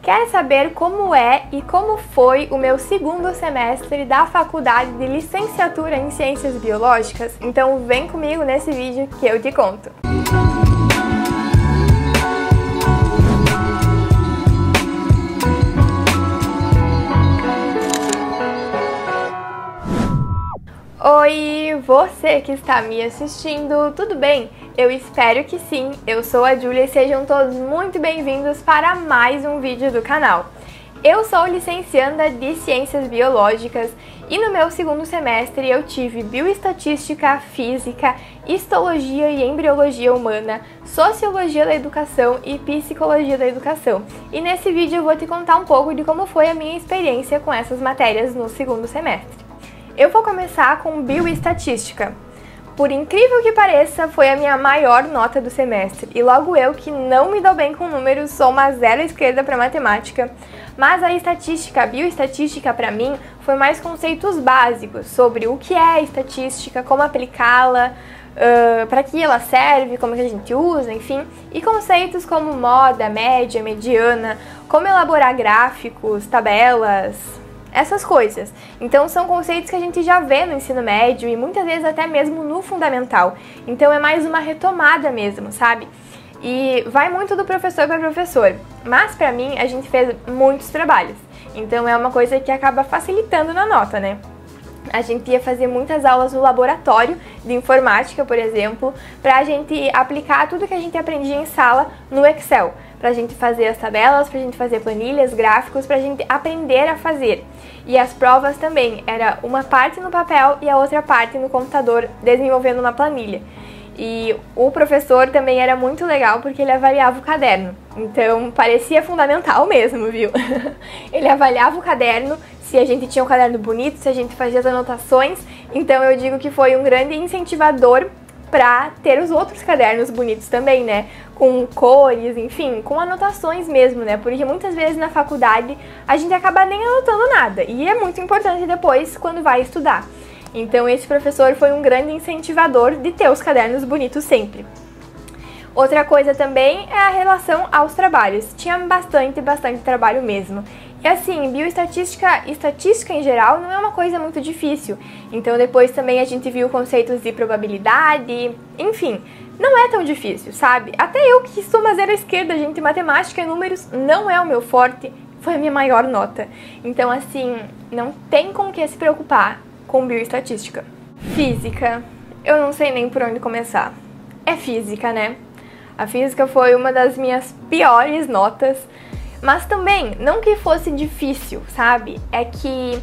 Quer saber como é e como foi o meu segundo semestre da faculdade de licenciatura em Ciências Biológicas? Então vem comigo nesse vídeo que eu te conto. Oi, você que está me assistindo, tudo bem? Eu espero que sim, eu sou a Júlia e sejam todos muito bem-vindos para mais um vídeo do canal. Eu sou licencianda de Ciências Biológicas e no meu segundo semestre eu tive Bioestatística, Física, Histologia e Embriologia Humana, Sociologia da Educação e Psicologia da Educação. E nesse vídeo eu vou te contar um pouco de como foi a minha experiência com essas matérias no segundo semestre. Eu vou começar com Bioestatística. Por incrível que pareça, foi a minha maior nota do semestre, e logo eu, que não me dou bem com números, sou uma zero à esquerda para matemática, mas a bioestatística para mim, foi mais conceitos básicos sobre o que é estatística, como aplicá-la, para que ela serve, como que a gente usa, enfim, e conceitos como moda, média, mediana, como elaborar gráficos, tabelas, essas coisas. Então são conceitos que a gente já vê no ensino médio e muitas vezes até mesmo no fundamental. Então é mais uma retomada mesmo, sabe? E vai muito do professor para professor. Mas pra mim a gente fez muitos trabalhos. Então é uma coisa que acaba facilitando na nota, né? A gente ia fazer muitas aulas no laboratório de informática, por exemplo, pra gente aplicar tudo que a gente aprendia em sala no Excel. Pra gente fazer as tabelas, pra gente fazer planilhas, gráficos, pra gente aprender a fazer. E as provas também, era uma parte no papel e a outra parte no computador, desenvolvendo uma planilha. E o professor também era muito legal porque ele avaliava o caderno, então parecia fundamental mesmo, viu? Ele avaliava o caderno, se a gente tinha um caderno bonito, se a gente fazia as anotações, então eu digo que foi um grande incentivador para ter os outros cadernos bonitos também, né? Com cores, enfim, com anotações mesmo, né? Porque muitas vezes na faculdade a gente acaba nem anotando nada e é muito importante depois quando vai estudar. Então esse professor foi um grande incentivador de ter os cadernos bonitos sempre. Outra coisa também é a relação aos trabalhos. Tinha bastante trabalho mesmo. E assim, bioestatística, estatística em geral, não é uma coisa muito difícil. Então depois também a gente viu conceitos de probabilidade, enfim, não é tão difícil, sabe? Até eu que sou uma zero à esquerda, gente, matemática e números não é o meu forte, foi a minha maior nota. Então assim, não tem com o que se preocupar com bioestatística. Física, eu não sei nem por onde começar. É física, né? A física foi uma das minhas piores notas. Mas também, não que fosse difícil, sabe? É que,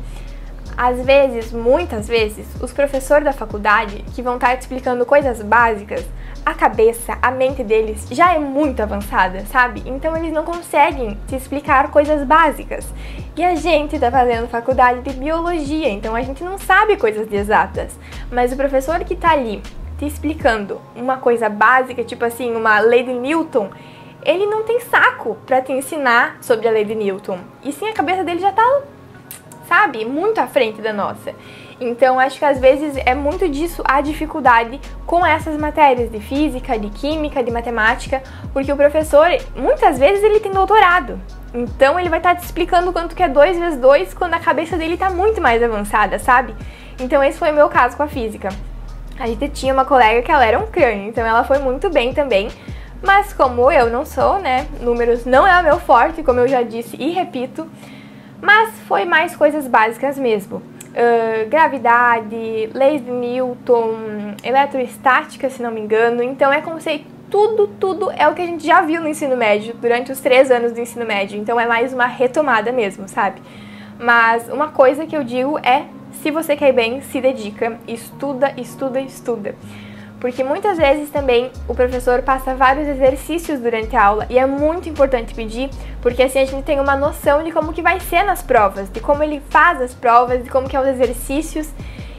às vezes, muitas vezes, os professores da faculdade que vão estar te explicando coisas básicas, a cabeça, a mente deles já é muito avançada, sabe? Então eles não conseguem te explicar coisas básicas. E a gente tá fazendo faculdade de biologia, então a gente não sabe coisas de exatas. Mas o professor que tá ali te explicando uma coisa básica, tipo assim, uma lei de Newton, ele não tem saco pra te ensinar sobre a lei de Newton. E sim, a cabeça dele já tá, sabe, muito à frente da nossa. Então, acho que às vezes é muito disso a dificuldade com essas matérias de física, de química, de matemática, porque o professor, muitas vezes, ele tem doutorado. Então, ele vai estar te explicando quanto que é 2 vezes 2 quando a cabeça dele tá muito mais avançada, sabe? Então, esse foi o meu caso com a física. A gente tinha uma colega que ela era um crânio, então ela foi muito bem também. Mas como eu não sou, né, números não é o meu forte, como eu já disse e repito, mas foi mais coisas básicas mesmo. Gravidade, leis de Newton, eletroestática, se não me engano, então é conceito, tudo é o que a gente já viu no ensino médio, durante os 3 anos do ensino médio, então é mais uma retomada mesmo, sabe? Mas uma coisa que eu digo é, se você quer ir bem, se dedica, estuda. Porque muitas vezes também o professor passa vários exercícios durante a aula e é muito importante pedir, porque assim a gente tem uma noção de como que vai ser nas provas, de como ele faz as provas, de como que é os exercícios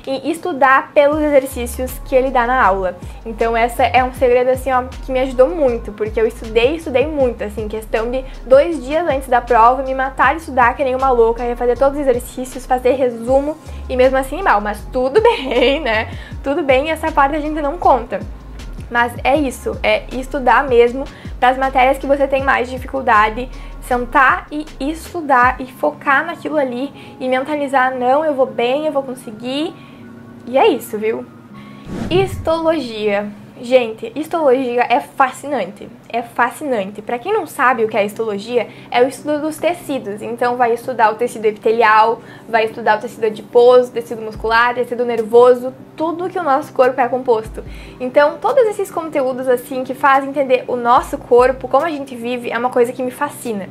e estudar pelos exercícios que ele dá na aula. Então essa é um segredo assim, ó, que me ajudou muito, porque eu estudei muito, assim, questão de 2 dias antes da prova, me matar de estudar que nem uma louca, ia fazer todos os exercícios, fazer resumo e mesmo assim mal, mas tudo bem, né? Tudo bem, essa parte a gente não conta. Mas é isso, é estudar mesmo para as matérias que você tem mais dificuldade, sentar e estudar e focar naquilo ali e mentalizar, não, eu vou bem, eu vou conseguir. E é isso, viu? Histologia. Gente, histologia é fascinante, é fascinante. Para quem não sabe o que é histologia, é o estudo dos tecidos. Então vai estudar o tecido epitelial, vai estudar o tecido adiposo, tecido muscular, tecido nervoso, tudo que o nosso corpo é composto. Então todos esses conteúdos assim que fazem entender o nosso corpo, como a gente vive, é uma coisa que me fascina.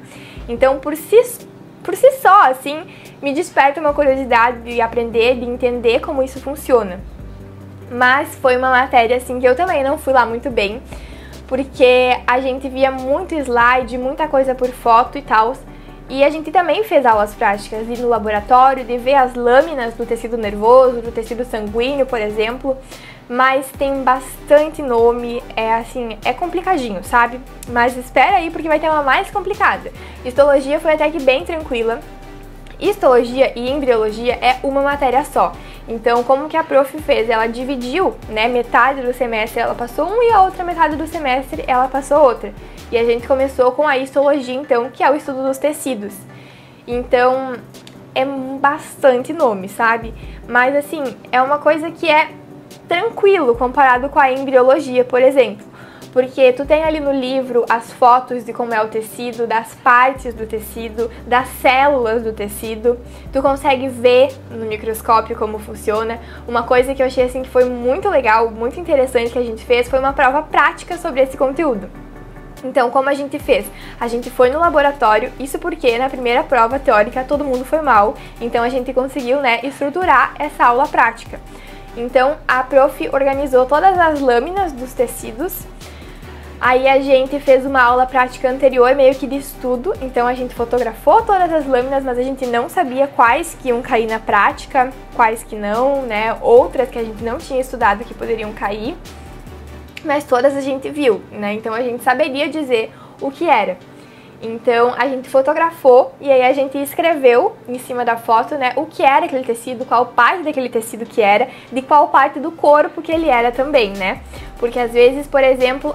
Então por si só, assim, me desperta uma curiosidade de aprender, de entender como isso funciona. Mas foi uma matéria assim que eu também não fui lá muito bem, porque a gente via muito slide, muita coisa por foto e tal, e a gente também fez aulas práticas, ir no laboratório, de ver as lâminas do tecido nervoso, do tecido sanguíneo, por exemplo, mas tem bastante nome, é complicadinho, sabe? Mas espera aí porque vai ter uma mais complicada. Histologia foi até que bem tranquila. Histologia e embriologia é uma matéria só. Então, como que a prof fez? Ela dividiu, né, metade do semestre ela passou um e a outra metade do semestre ela passou outra. E a gente começou com a histologia, então, que é o estudo dos tecidos. Então, é bastante nome, sabe? Mas, assim, é uma coisa que é tranquilo comparado com a embriologia, por exemplo. Porque tu tem ali no livro as fotos de como é o tecido, das partes do tecido, das células do tecido. Tu consegue ver no microscópio como funciona. Uma coisa que eu achei assim que foi muito legal, muito interessante que a gente fez foi uma prova prática sobre esse conteúdo. Então, como a gente fez? A gente foi no laboratório, isso porque na primeira prova teórica todo mundo foi mal, então a gente conseguiu, né, estruturar essa aula prática. Então, a prof organizou todas as lâminas dos tecidos. Aí a gente fez uma aula prática anterior, meio que de estudo, então a gente fotografou todas as lâminas, mas a gente não sabia quais que iam cair na prática, quais que não, né? Outras que a gente não tinha estudado que poderiam cair, mas todas a gente viu, né? Então a gente saberia dizer o que era. Então a gente fotografou e aí a gente escreveu em cima da foto, né, o que era aquele tecido, qual parte daquele tecido que era, de qual parte do corpo que ele era também, né? Porque às vezes, por exemplo,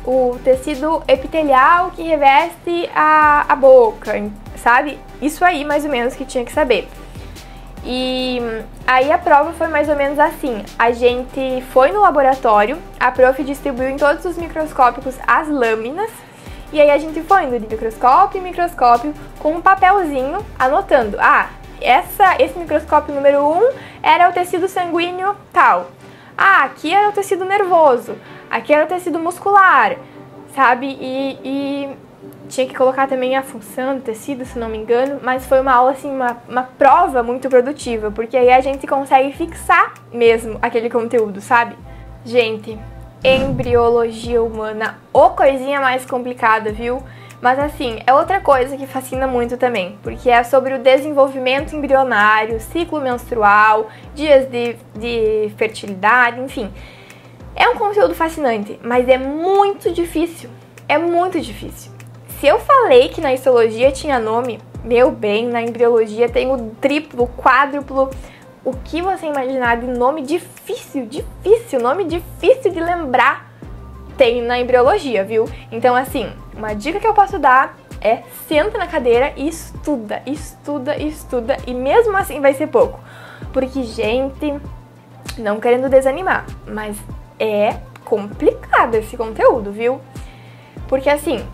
o tecido epitelial que reveste a boca, sabe? Isso aí mais ou menos que tinha que saber. E aí a prova foi mais ou menos assim, a gente foi no laboratório, a prof distribuiu em todos os microscópicos as lâminas, e aí a gente foi indo de microscópio em microscópio com um papelzinho anotando, esse microscópio número 1 era o tecido sanguíneo tal, aqui era o tecido nervoso, aqui era o tecido muscular, sabe? E tinha que colocar também a função do tecido, se não me engano, mas foi uma aula, assim, uma prova muito produtiva, porque aí a gente consegue fixar mesmo aquele conteúdo, sabe? Gente, embriologia humana, ô coisinha mais complicada, viu? Mas assim, é outra coisa que fascina muito também, porque é sobre o desenvolvimento embrionário, ciclo menstrual, dias de fertilidade, enfim. É um conteúdo fascinante, mas é muito difícil, Se eu falei que na histologia tinha nome, meu bem, na embriologia tem o triplo, quádruplo, o que você imaginar de nome difícil, nome difícil de lembrar, tem na embriologia, viu? Então, assim, uma dica que eu posso dar é senta na cadeira e estuda, e mesmo assim vai ser pouco. Porque, gente, não querendo desanimar, mas é complicado esse conteúdo, viu? Porque, assim,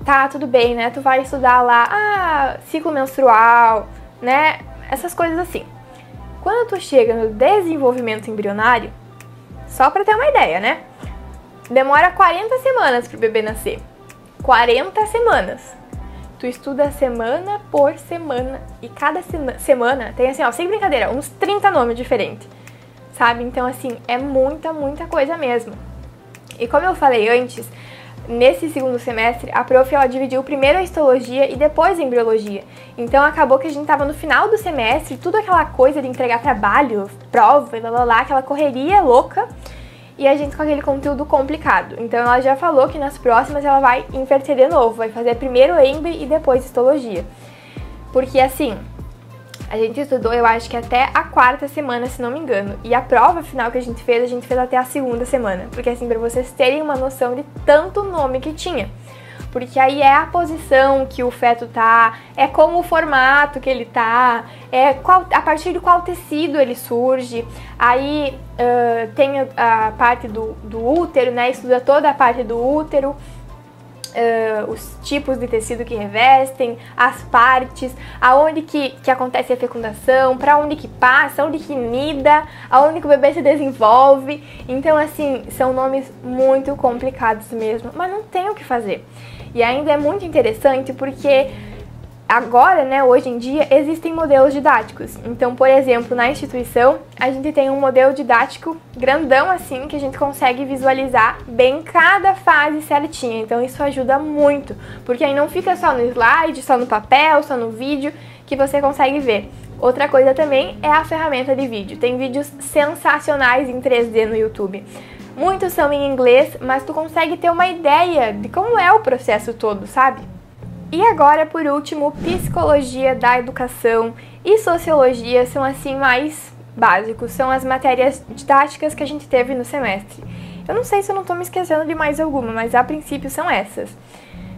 tá, tudo bem, né? Tu vai estudar lá, ciclo menstrual, né? Essas coisas assim. Quando tu chega no desenvolvimento embrionário, só pra ter uma ideia, né? Demora 40 semanas pro bebê nascer. 40 semanas. Tu estuda semana por semana. E cada semana tem, assim, sem brincadeira, uns 30 nomes diferentes. Sabe? Então, assim, é muita coisa mesmo. E como eu falei antes, nesse segundo semestre, a prof, ela dividiu primeiro a histologia e depois a embriologia. Então acabou que a gente tava no final do semestre, tudo aquela coisa de entregar trabalho, prova e aquela correria louca, e a gente com aquele conteúdo complicado. Então ela já falou que nas próximas ela vai inverter de novo, vai fazer primeiro embri e depois histologia. Porque assim, A gente estudou, eu acho que até a 4ª semana, se não me engano. E a prova final que a gente fez até a 2ª semana. Porque assim, pra vocês terem uma noção de tanto nome que tinha. Porque aí é a posição que o feto tá, é como o formato que ele tá, a partir de qual tecido ele surge. Aí tem a parte do útero, né? Estuda toda a parte do útero. Os tipos de tecido que revestem, as partes, aonde que acontece a fecundação, para onde que passa, onde que nida, aonde que o bebê se desenvolve. Então, assim, são nomes muito complicados mesmo, mas não tem o que fazer. E ainda é muito interessante porque agora, né, hoje em dia, existem modelos didáticos. Então, por exemplo, na instituição, a gente tem um modelo didático grandão assim, que a gente consegue visualizar bem cada fase certinha. Então, isso ajuda muito, porque aí não fica só no slide, só no papel, só no vídeo, que você consegue ver. Outra coisa também é a ferramenta de vídeo. Tem vídeos sensacionais em 3D no YouTube. Muitos são em inglês, mas tu consegue ter uma ideia de como é o processo todo, sabe? E agora, por último, psicologia da educação e sociologia são assim mais básicos, são as matérias didáticas que a gente teve no semestre. Eu não sei se eu não estou me esquecendo de mais alguma, mas a princípio são essas.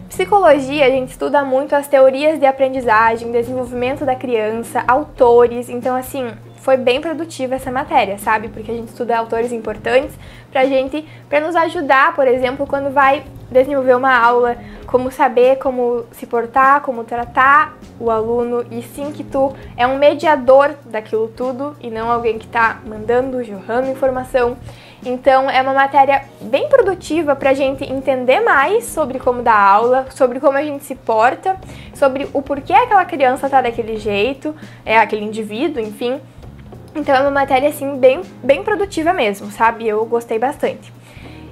Psicologia, a gente estuda muito as teorias de aprendizagem, desenvolvimento da criança, autores, então assim, foi bem produtiva essa matéria, sabe? Porque a gente estuda autores importantes para nos ajudar, por exemplo, quando vai desenvolver uma aula, como saber como se portar, como tratar o aluno, e sim que tu é um mediador daquilo tudo e não alguém que está mandando, jorrando informação. Então é uma matéria bem produtiva para a gente entender mais sobre como dar aula, sobre como a gente se porta, sobre o porquê aquela criança tá daquele jeito, aquele indivíduo, enfim. Então é uma matéria assim bem produtiva mesmo, sabe? Eu gostei bastante.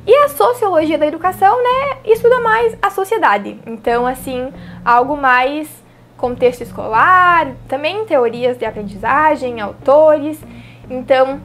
E a sociologia da educação, né, estuda mais a sociedade. Então, assim, algo mais contexto escolar, também teorias de aprendizagem, autores. Então,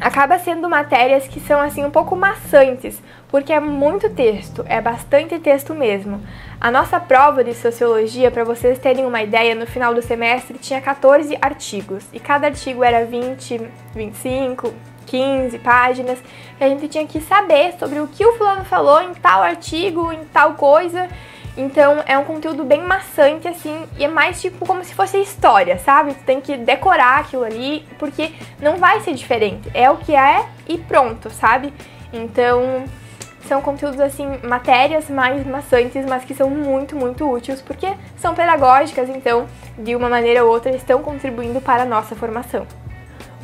acaba sendo matérias que são, assim, um pouco maçantes, porque é muito texto, é bastante texto mesmo. A nossa prova de sociologia, para vocês terem uma ideia, no final do semestre tinha 14 artigos. E cada artigo era 20, 25... 15 páginas, que a gente tinha que saber sobre o que o fulano falou em tal artigo, em tal coisa. Então é um conteúdo bem maçante, assim, e é mais tipo como se fosse história, sabe? Tu tem que decorar aquilo ali, porque não vai ser diferente. É o que é e pronto, sabe? Então são conteúdos, assim, matérias mais maçantes, mas que são muito, muito úteis, porque são pedagógicas, então, de uma maneira ou outra, estão contribuindo para a nossa formação.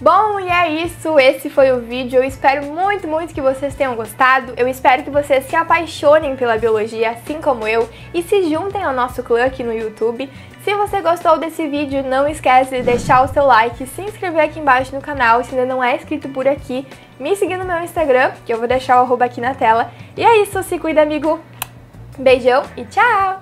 Bom, e é isso, esse foi o vídeo, eu espero muito, muito que vocês tenham gostado, eu espero que vocês se apaixonem pela biologia, assim como eu, e se juntem ao nosso clã aqui no YouTube. Se você gostou desse vídeo, não esquece de deixar o seu like, se inscrever aqui embaixo no canal, se ainda não é inscrito por aqui, me seguir no meu Instagram, que eu vou deixar o arroba aqui na tela. E é isso, se cuida, amigo, beijão e tchau!